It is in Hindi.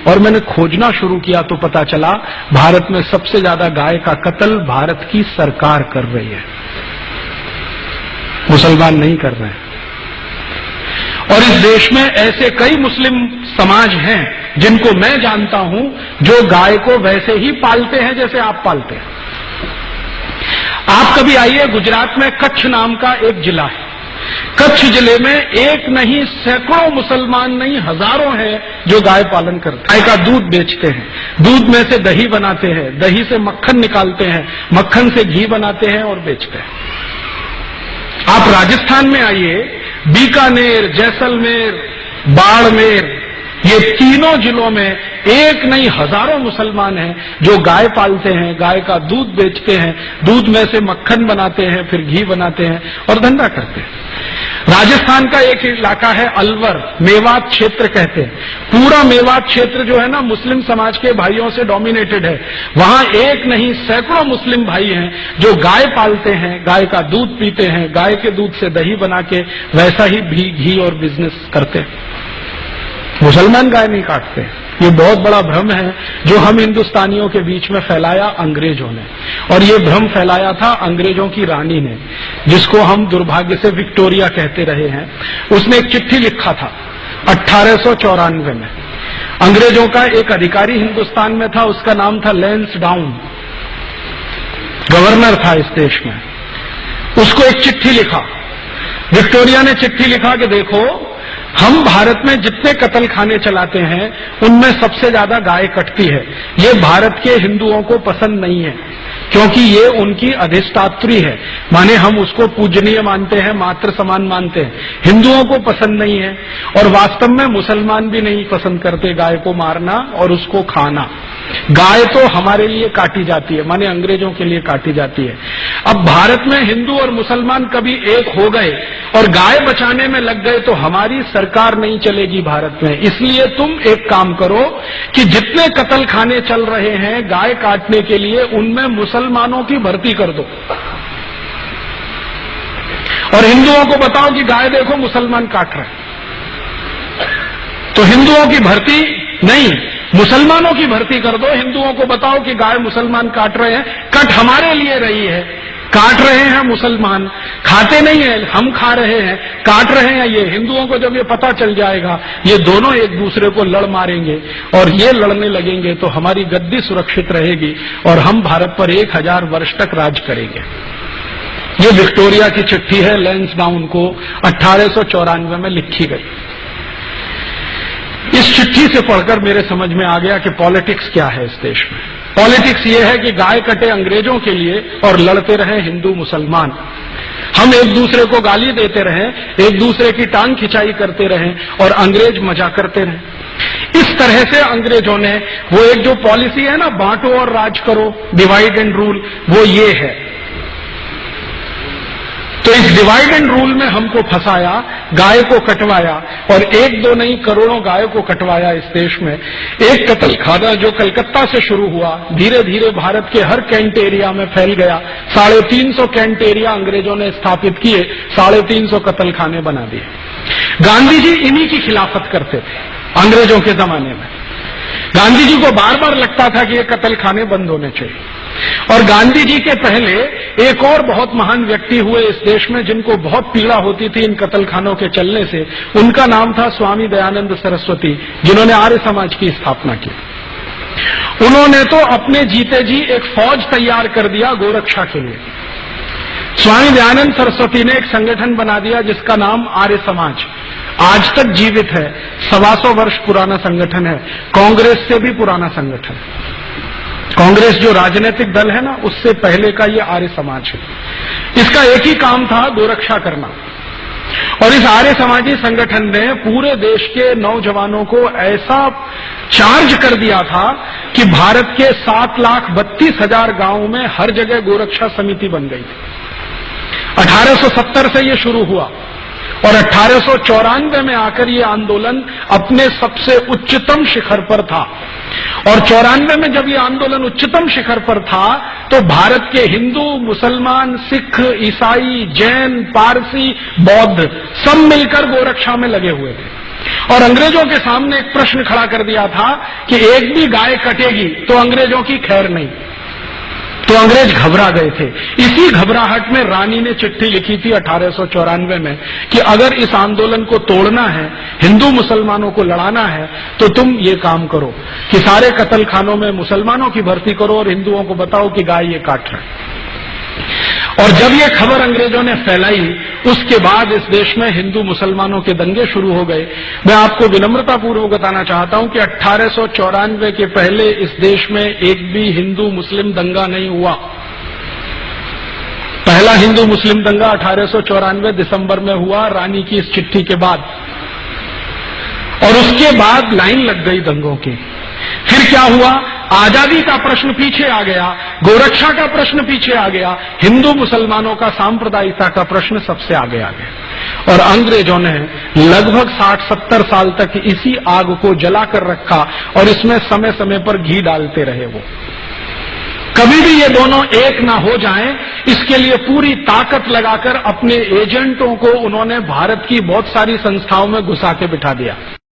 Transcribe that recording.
और मैंने खोजना शुरू किया तो पता चला भारत में सबसे ज्यादा गाय का कत्ल भारत की सरकार कर रही है, मुसलमान नहीं कर रहे हैं। और इस देश में ऐसे कई मुस्लिम समाज हैं जिनको मैं जानता हूं जो गाय को वैसे ही पालते हैं जैसे आप पालते हैं। आप कभी आइए, गुजरात में कच्छ नाम का एक जिला है। कच्छ जिले में एक नहीं सैकड़ों मुसलमान नहीं हजारों हैं जो गाय पालन करते हैं। गाय का दूध बेचते हैं, दूध में से दही बनाते हैं, दही से मक्खन निकालते हैं, मक्खन से घी बनाते हैं और बेचते हैं। आप राजस्थान में आइए, बीकानेर, जैसलमेर, बाड़मेर, ये तीनों जिलों में एक नहीं हजारों मुसलमान हैं जो गाय पालते हैं, गाय का दूध बेचते हैं, दूध में से मक्खन बनाते हैं, फिर घी बनाते हैं और धंधा करते हैं। राजस्थान का एक इलाका है अलवर, मेवात क्षेत्र कहते हैं। पूरा मेवात क्षेत्र जो है ना मुस्लिम समाज के भाइयों से डोमिनेटेड है। वहां एक नहीं सैकड़ों मुस्लिम भाई हैं जो गाय पालते हैं, गाय का दूध पीते हैं, गाय के दूध से दही बना के वैसा ही घी और बिजनेस करते हैं। मुसलमान गाय नहीं काटते। ये बहुत बड़ा भ्रम है जो हम हिंदुस्तानियों के बीच में फैलाया अंग्रेजों ने, और ये भ्रम फैलाया था अंग्रेजों की रानी ने, जिसको हम दुर्भाग्य से विक्टोरिया कहते रहे हैं। उसने एक चिट्ठी लिखा था 1894 में। अंग्रेजों का एक अधिकारी हिंदुस्तान में था, उसका नाम था लैंसडाउन, गवर्नर था इस देश में। उसको एक चिट्ठी लिखा, विक्टोरिया ने चिट्ठी लिखा कि देखो, हम भारत में जितने कत्ल खाने चलाते हैं उनमें सबसे ज्यादा गाय कटती है। ये भारत के हिंदुओं को पसंद नहीं है क्योंकि ये उनकी अधिष्ठात्री है, माने हम उसको पूजनीय मानते हैं, मातृ समान मानते हैं। हिंदुओं को पसंद नहीं है और वास्तव में मुसलमान भी नहीं पसंद करते गाय को मारना और उसको खाना। गाय तो हमारे लिए काटी जाती है, माने अंग्रेजों के लिए काटी जाती है। अब भारत में हिंदू और मुसलमान कभी एक हो गए और गाय बचाने में लग गए तो हमारी सरकार नहीं चलेगी भारत में। इसलिए तुम एक काम करो कि जितने कत्ल खाने चल रहे हैं गाय काटने के लिए, उनमें मुसलमानों की भर्ती कर दो और हिंदुओं को बताओ कि गाय देखो मुसलमान काट रहे हैं। तो हिंदुओं की भर्ती नहीं, मुसलमानों की भर्ती कर दो। हिंदुओं को बताओ कि गाय मुसलमान काट रहे हैं, कट हमारे लिए रही है, काट रहे हैं मुसलमान, खाते नहीं है, हम खा रहे हैं, काट रहे हैं ये। हिंदुओं को जब ये पता चल जाएगा, ये दोनों एक दूसरे को लड़ मारेंगे और ये लड़ने लगेंगे तो हमारी गद्दी सुरक्षित रहेगी और हम भारत पर 1000 वर्ष तक राज करेंगे। ये विक्टोरिया की चिट्ठी है, लैंसडाउन को 1894 में लिखी गई। इस चिट्ठी से पढ़कर मेरे समझ में आ गया कि पॉलिटिक्स क्या है इस देश में। पॉलिटिक्स ये है कि गाय कटे अंग्रेजों के लिए और लड़ते रहे हिंदू मुसलमान। हम एक दूसरे को गाली देते रहें, एक दूसरे की टांग खिंचाई करते रहें और अंग्रेज मजा करते रहें। इस तरह से अंग्रेजों ने वो एक जो पॉलिसी है ना, बांटो और राज करो, डिवाइड एंड रूल, वो ये है। तो इस डिवाइड एंड रूल में हमको फंसाया, गाय को कटवाया और एक दो नहीं करोड़ों गाय को कटवाया इस देश में। एक कत्ल खाना जो कलकत्ता से शुरू हुआ, धीरे धीरे भारत के हर कैंट एरिया में फैल गया। 350 कैंट एरिया अंग्रेजों ने स्थापित किए, 350 कत्ल खाने बना दिए। गांधी जी इन्हीं की खिलाफत करते थे अंग्रेजों के जमाने में। गांधी जी को बार बार लगता था कि ये कत्ल खाने बंद होने चाहिए। और गांधी जी के पहले एक और बहुत महान व्यक्ति हुए इस देश में जिनको बहुत पीड़ा होती थी इन कत्ल खानों के चलने से। उनका नाम था स्वामी दयानंद सरस्वती, जिन्होंने आर्य समाज की स्थापना की। उन्होंने तो अपने जीते जी एक फौज तैयार कर दिया गोरक्षा के लिए। स्वामी दयानंद सरस्वती ने एक संगठन बना दिया जिसका नाम आर्य समाज, आज तक जीवित है। 125 वर्ष पुराना संगठन है, कांग्रेस से भी पुराना संगठन। कांग्रेस जो राजनीतिक दल है ना, उससे पहले का ये आर्य समाज है। इसका एक ही काम था, गोरक्षा करना। और इस आर्य समाजी संगठन ने पूरे देश के नौजवानों को ऐसा चार्ज कर दिया था कि भारत के 7,32,000 गांवों में हर जगह गोरक्षा समिति बन गई थी। 1870 से ये शुरू हुआ और 1894 में आकर ये आंदोलन अपने सबसे उच्चतम शिखर पर था। और 94 में जब ये आंदोलन उच्चतम शिखर पर था तो भारत के हिंदू, मुसलमान, सिख, ईसाई, जैन, पारसी, बौद्ध सब मिलकर गोरक्षा में लगे हुए थे। और अंग्रेजों के सामने एक प्रश्न खड़ा कर दिया था कि एक भी गाय कटेगी तो अंग्रेजों की खैर नहीं। तो अंग्रेज घबरा गए थे। इसी घबराहट में रानी ने चिट्ठी लिखी थी 1894 में कि अगर इस आंदोलन को तोड़ना है, हिंदू मुसलमानों को लड़ाना है, तो तुम ये काम करो कि सारे कत्ल खानों में मुसलमानों की भर्ती करो और हिंदुओं को बताओ कि गाय ये काट रहे। और जब ये खबर अंग्रेजों ने फैलाई, उसके बाद इस देश में हिंदू मुसलमानों के दंगे शुरू हो गए। मैं आपको विनम्रतापूर्वक बताना चाहता हूं कि 1894 के पहले इस देश में एक भी हिंदू मुस्लिम दंगा नहीं हुआ। पहला हिंदू मुस्लिम दंगा 1894 दिसंबर में हुआ, रानी की इस चिट्ठी के बाद, और उसके बाद लाइन लग गई दंगों की। फिर क्या हुआ? आजादी का प्रश्न पीछे आ गया, गोरक्षा का प्रश्न पीछे आ गया, हिंदू मुसलमानों का सांप्रदायिकता का प्रश्न सबसे आगे आ गया। और अंग्रेजों ने लगभग 60-70 साल तक इसी आग को जलाकर रखा और इसमें समय समय पर घी डालते रहे। वो कभी भी ये दोनों एक ना हो जाएं, इसके लिए पूरी ताकत लगाकर अपने एजेंटों को उन्होंने भारत की बहुत सारी संस्थाओं में घुसा के बिठा दिया।